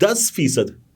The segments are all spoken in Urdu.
10%,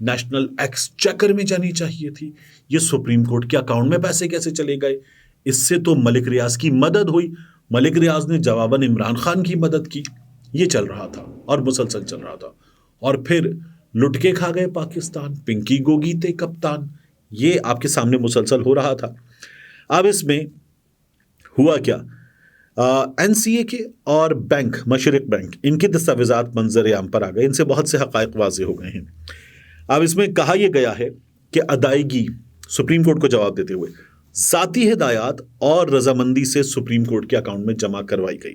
نیشنل ایکسچیکر میں جانی چاہیے تھی. یہ سپریم کورٹ کے اکاؤنٹ میں پیسے کیسے چلے گئے؟ اس سے تو ملک ریاض کی مدد ہوئی. ملک ریاض نے جواباً عمران خان کی مدد کی. یہ چل رہا تھا اور مسلسل چل رہا تھا. اور پھر لٹ کے کھا گئے پاکستان، پنکی گوگی تھے کپتان. یہ آپ کے سامنے مسلسل ہو رہا تھا. اب اس میں ہوا کیا؟ این سی اے کے اور بینک، مشرق بینک، ان کے دستاویزات منظر عام پر آ گئے. ان سے بہت سے حقائق واضح ہو گئے ہیں. اب اس میں کہا یہ گیا ہے کہ ادائیگی، سپریم کورٹ کو جواب دیتے ہوئے، ذاتی ہدایات اور رضامندی سے سپریم کورٹ کے اکاؤنٹ میں جمع کروائی گئی.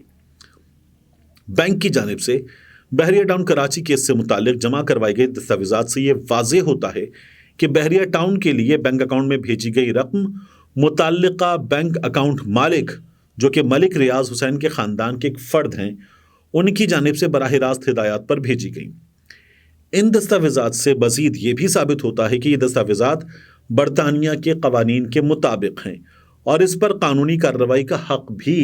بینک کی جانب سے بحریہ ٹاؤن کراچی کیس سے متعلق جمع کروائی گئی دستاویزات سے یہ واضح ہوتا ہے کہ بحریہ ٹاؤن کے لیے بینک اکاؤنٹ میں بھیجی گئی رقم متعلقہ بینک اکاؤنٹ مالک، جو کہ ملک ریاض حسین کے خاندان کے ایک فرد ہیں، ان کی جانب سے براہ راست ہدایات پر بھیجی گئی. ان دستاویزات سے مزید یہ بھی ثابت ہوتا ہے کہ یہ دستاویزات برطانیہ کے قوانین کے مطابق ہیں اور اس پر قانونی کارروائی کا حق بھی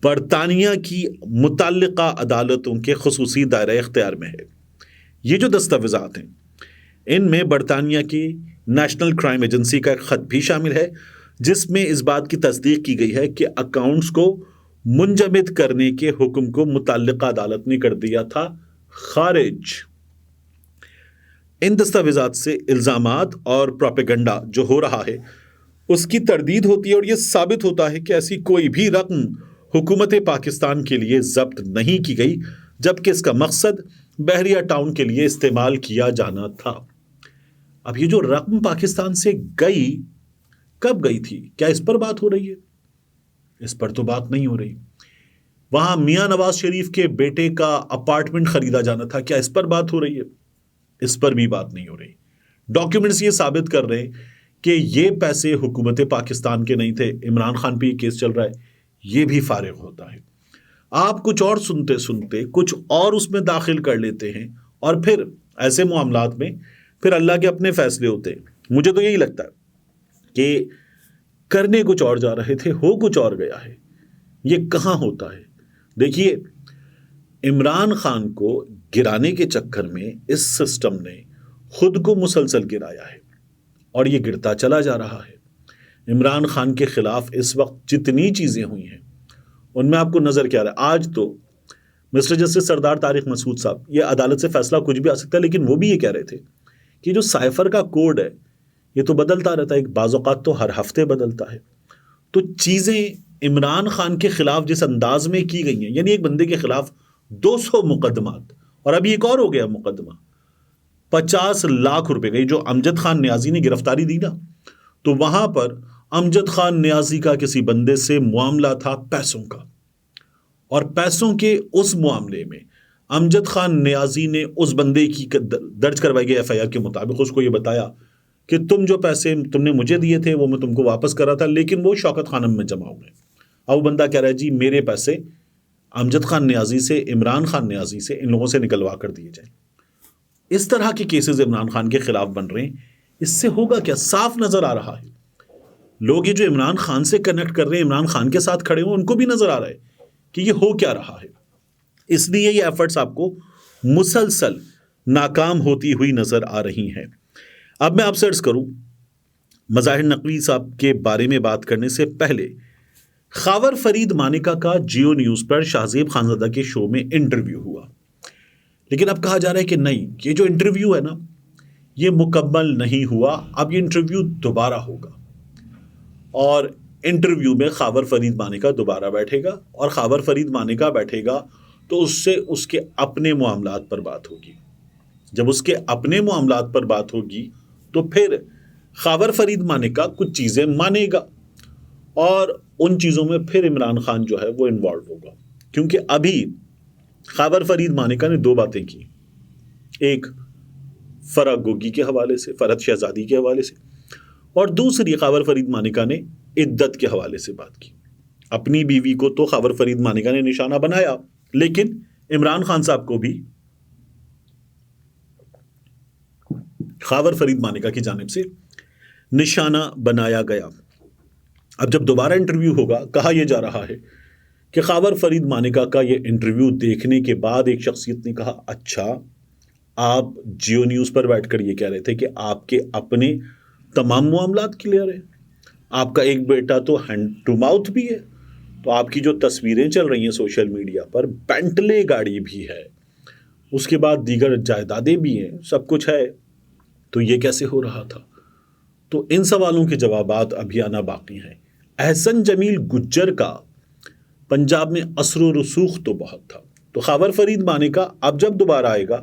برطانیہ کی متعلقہ عدالتوں کے خصوصی دائرہ اختیار میں ہے. یہ جو دستاویزات ہیں ان میں برطانیہ کی نیشنل کرائم ایجنسی کا ایک خط بھی شامل ہے، جس میں اس بات کی تصدیق کی گئی ہے کہ اکاؤنٹس کو منجمد کرنے کے حکم کو متعلقہ عدالت نے کر دیا تھا خارج. ان دستاویزات سے الزامات اور پروپیگنڈا جو ہو رہا ہے اس کی تردید ہوتی ہے اور یہ ثابت ہوتا ہے کہ ایسی کوئی بھی رقم حکومت پاکستان کے لیے ضبط نہیں کی گئی، جبکہ اس کا مقصد بحریہ ٹاؤن کے لیے استعمال کیا جانا تھا. اب یہ جو رقم پاکستان سے گئی، کب گئی تھی؟ کیا اس پر بات ہو رہی ہے؟ اس پر تو بات نہیں ہو رہی. وہاں میاں نواز شریف کے بیٹے کا اپارٹمنٹ خریدا جانا تھا، کیا اس پر بات ہو رہی ہے؟ اس پر بھی بات نہیں ہو رہی. ڈاکیومنٹس یہ ثابت کر رہے ہیں کہ یہ پیسے حکومت پاکستان کے نہیں تھے. عمران خان پہ یہ کیس چل رہا ہے، یہ بھی فارغ ہوتا ہے. آپ کچھ اور سنتے سنتے کچھ اور اس میں داخل کر لیتے ہیں اور پھر ایسے معاملات میں پھر اللہ کے اپنے فیصلے ہوتے ہیں. مجھے تو یہی لگتا ہے کہ کرنے کچھ اور جا رہے تھے، ہو کچھ اور گیا ہے. یہ کہاں ہوتا ہے؟ دیکھیے، عمران خان کو گرانے کے چکر میں اس سسٹم نے خود کو مسلسل گرایا ہے اور یہ گرتا چلا جا رہا ہے. عمران خان کے خلاف اس وقت جتنی چیزیں ہوئی ہیں ان میں آپ کو نظر کیا رہا ہے؟ آج تو مسٹر جسٹس سردار طارق مسعود صاحب، یہ عدالت سے فیصلہ کچھ بھی آ سکتا ہے، لیکن وہ بھی یہ کہہ رہے تھے کہ جو سائفر کا کوڈ ہے یہ تو بدلتا رہتا ہے، ایک بعض اوقات تو ہر ہفتے بدلتا ہے. تو چیزیں عمران خان کے خلاف جس انداز میں کی گئی ہیں، یعنی ایک بندے کے خلاف 200 مقدمات، اور ابھی ایک اور ہو گیا مقدمہ 50 لاکھ روپے کا. جو امجد خان نیازی نے گرفتاری دی نا، تو وہاں پر امجد خان نیازی کا کسی بندے سے معاملہ تھا پیسوں کا، اور پیسوں کے اس معاملے میں امجد خان نیازی نے اس بندے کی درج کروائی گئی ایف آئی آر کے مطابق اس کو یہ بتایا کہ تم جو پیسے تم نے مجھے دیے تھے وہ میں تم کو واپس کر رہا تھا، لیکن وہ شوکت خانم میں جمع ہوئے. اب وہ بندہ کہہ رہا ہے جی میرے پیسے امجد خان نیازی سے، عمران خان نیازی سے، ان لوگوں سے نکلوا کر دیے جائیں. اس طرح کے کیسز عمران خان کے خلاف بن رہے ہیں. اس سے ہوگا کیا؟ صاف نظر آ رہا ہے لوگ یہ جو عمران خان سے کنیکٹ کر رہے ہیں، عمران خان کے ساتھ کھڑے ہوں، ان کو بھی نظر آ رہا ہے کہ یہ ہو کیا رہا ہے. اس لیے یہ ایفرٹس آپ کو مسلسل ناکام ہوتی ہوئی نظر آ رہی ہیں. اب میں آپ سے عرض کروں، مظاہر نقوی صاحب کے بارے میں بات کرنے سے پہلے خاور فرید مانیکا کا جیو نیوز پر شہزیب خانزادہ کے شو میں انٹرویو ہوا، لیکن اب کہا جا رہا ہے کہ نہیں، یہ جو انٹرویو ہے نا یہ مکمل نہیں ہوا، اب یہ انٹرویو دوبارہ ہوگا اور انٹرویو میں خاور فرید مانیکا دوبارہ بیٹھے گا، اور خاور فرید مانیکا بیٹھے گا تو اس سے اس کے اپنے معاملات پر بات ہوگی. جب اس کے اپنے معاملات پر بات ہوگی تو پھر خاور فرید مانیکا کچھ چیزیں مانے گا اور ان چیزوں میں پھر عمران خان جو ہے وہ انوالو ہوگا. کیونکہ ابھی خاور فرید مانیکا نے 2 باتیں کی، ایک فرح گوگی کے حوالے سے، فرحت شہزادی کے حوالے سے، اور دوسری خاور فرید مانیکا نے عدت کے حوالے سے بات کی. اپنی بیوی کو تو خاور فرید مانیکا نے نشانہ بنایا، لیکن عمران خان صاحب کو بھی خاور فرید مانیکا کی جانب سے نشانہ بنایا گیا. اب جب دوبارہ انٹرویو ہوگا، کہا یہ جا رہا ہے کہ خاور فرید مانیکا کا یہ انٹرویو دیکھنے کے بعد ایک شخصیت نے کہا اچھا آپ جیو نیوز پر بیٹھ کر یہ کہہ رہے تھے کہ آپ کے اپنے تمام معاملات کلیئر ہیں. آپ کا ایک بیٹا تو ہینڈ ٹو ماؤتھ بھی ہے. تو آپ کی جو تصویریں چل رہی ہیں سوشل میڈیا پر، بینٹلے گاڑی بھی ہے، اس کے بعد دیگر جائیدادیں بھی ہیں، سب کچھ ہے. تو یہ کیسے ہو رہا تھا؟ تو ان سوالوں کے جوابات ابھی آنا باقی ہیں. احسن جمیل گجر کا پنجاب میں اثر و رسوخ تو بہت تھا. تو خاور فرید مانے کا اب جب دوبارہ آئے گا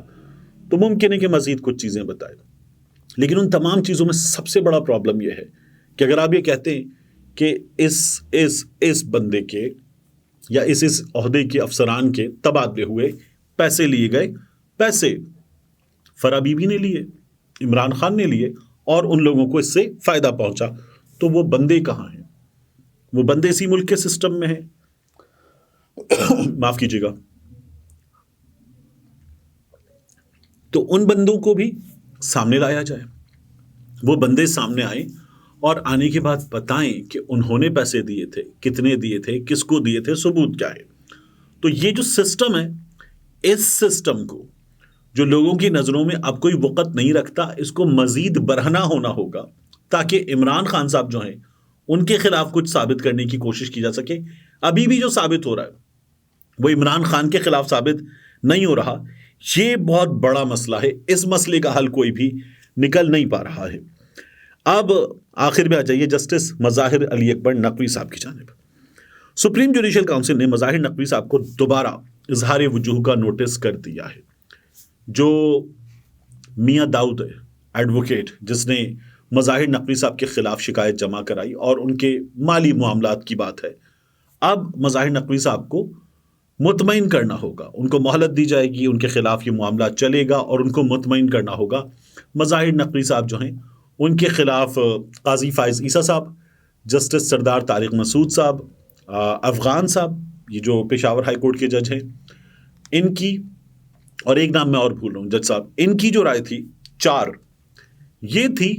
تو ممکن ہے کہ مزید کچھ چیزیں بتائے گا. لیکن ان تمام چیزوں میں سب سے بڑا پرابلم یہ ہے کہ اگر آپ یہ کہتے ہیں کہ اس بندے کے یا اس عہدے کے افسران کے تبادلے ہوئے، پیسے لیے گئے، پیسے فرا بی بی نے لیے، عمران خان نے لیے، اور ان لوگوں کو اس سے فائدہ پہنچا، تو وہ بندے کہاں ہیں؟ وہ بندے اسی ملک کے سسٹم میں ہیں. معاف کیجیے گا. تو ان بندوں کو بھی سامنے لایا جائے. وہ بندے سامنے آئیں اور آنے کے بعد بتائیں کہ انہوں نے پیسے دیے تھے، کتنے دیے تھے، کس کو دیے تھے، ثبوت کیا ہے. تو یہ جو سسٹم ہے، اس سسٹم کو جو لوگوں کی نظروں میں اب کوئی وقت نہیں رکھتا، اس کو مزید برہنہ ہونا ہوگا تاکہ عمران خان صاحب جو ہیں ان کے خلاف کچھ ثابت کرنے کی کوشش کی جا سکے. ابھی بھی جو ثابت ہو رہا ہے وہ عمران خان کے خلاف ثابت نہیں ہو رہا. یہ بہت بڑا مسئلہ ہے. اس مسئلے کا حل کوئی بھی نکل نہیں پا رہا ہے. اب آخر میں آ جائیے جسٹس مظاہر علی اکبر نقوی صاحب کی جانب. سپریم جوڈیشل کونسل نے مظاہر نقوی صاحب کو دوبارہ اظہار وجوہ کا نوٹس کر دیا ہے. جو میاں داؤد ایڈوکیٹ جس نے مظاہر نقوی صاحب کے خلاف شکایت جمع کرائی اور ان کے مالی معاملات کی بات ہے، اب مظاہر نقوی صاحب کو مطمئن کرنا ہوگا. ان کو مہلت دی جائے گی، ان کے خلاف یہ معاملہ چلے گا اور ان کو مطمئن کرنا ہوگا. مظاہر نقوی صاحب جو ہیں ان کے خلاف قاضی فائز عیسیٰ صاحب، جسٹس سردار طارق مسعود صاحب، افغان صاحب، یہ جو پشاور ہائی کورٹ کے جج ہیں، ان کی، اور ایک نام میں اور بھول رہا ہوں جج صاحب، ان کی جو رائے تھی 4، یہ تھی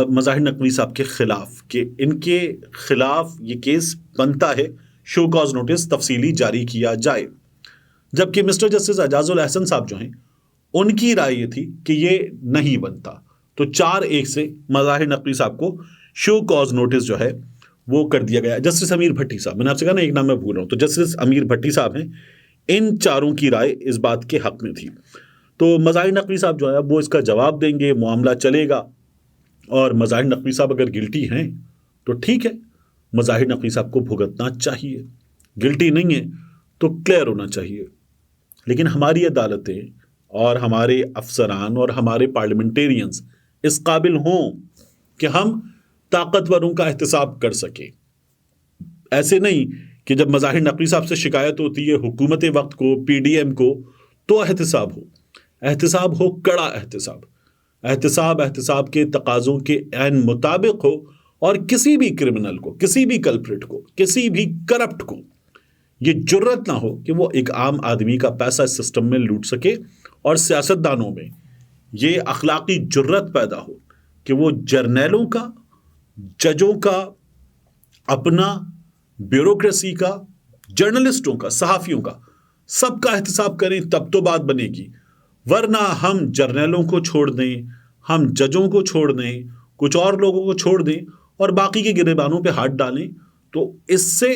مظاہر نقوی صاحب کے خلاف کہ ان کے خلاف یہ کیس بنتا ہے، شو کاز نوٹس تفصیلی جاری کیا جائے. جبکہ مسٹر جسٹس اعجاز الاحسن صاحب جو ہیں ان کی رائے یہ تھی کہ یہ نہیں بنتا. تو 4-1 سے مظاہر نقوی صاحب کو شو کاز نوٹس جو ہے وہ کر دیا گیا. جسٹس امیر بھٹی صاحب، میں نے آپ سے کہا نا ایک نام میں بھول رہا ہوں، تو جسٹس امیر بھٹی صاحب ہیں، ان چاروں کی رائے اس بات کے حق میں تھی. تو مظاہر نقوی صاحب جو ہے وہ اس کا جواب دیں گے، معاملہ چلے گا. اور مظاہر نقوی صاحب اگر گلٹی ہیں تو ٹھیک ہے، مظاہر نقوی صاحب کو بھگتنا چاہیے. گلٹی نہیں ہے تو کلیئر ہونا چاہیے. لیکن ہماری عدالتیں اور ہمارے افسران اور ہمارے پارلیمنٹیرینز اس قابل ہوں کہ ہم طاقتوروں کا احتساب کر سکیں. ایسے نہیں کہ جب مظاہر نقوی صاحب سے شکایت ہوتی ہے حکومت وقت کو، پی ڈی ایم کو، تو احتساب ہو کڑا احتساب کے تقاضوں کے عین مطابق ہو، اور کسی بھی کرمنل کو، کسی بھی کلپریٹ کو، کسی بھی کرپٹ کو یہ جرت نہ ہو کہ وہ ایک عام آدمی کا پیسہ اس سسٹم میں لوٹ سکے. اور سیاستدانوں میں یہ اخلاقی جرت پیدا ہو کہ وہ جرنیلوں کا، ججوں کا، اپنا بیوروکریسی کا، جرنلسٹوں کا، صحافیوں کا، سب کا احتساب کریں، تب تو بات بنے گی. ورنہ ہم جرنیلوں کو چھوڑ دیں، ہم ججوں کو چھوڑ دیں، کچھ اور لوگوں کو چھوڑ دیں اور باقی کے گریبانوں پہ ہاتھ ڈالیں، تو اس سے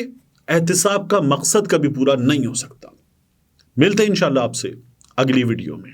احتساب کا مقصد کبھی پورا نہیں ہو سکتا. ملتے ہیں انشاءاللہ آپ سے اگلی ویڈیو میں.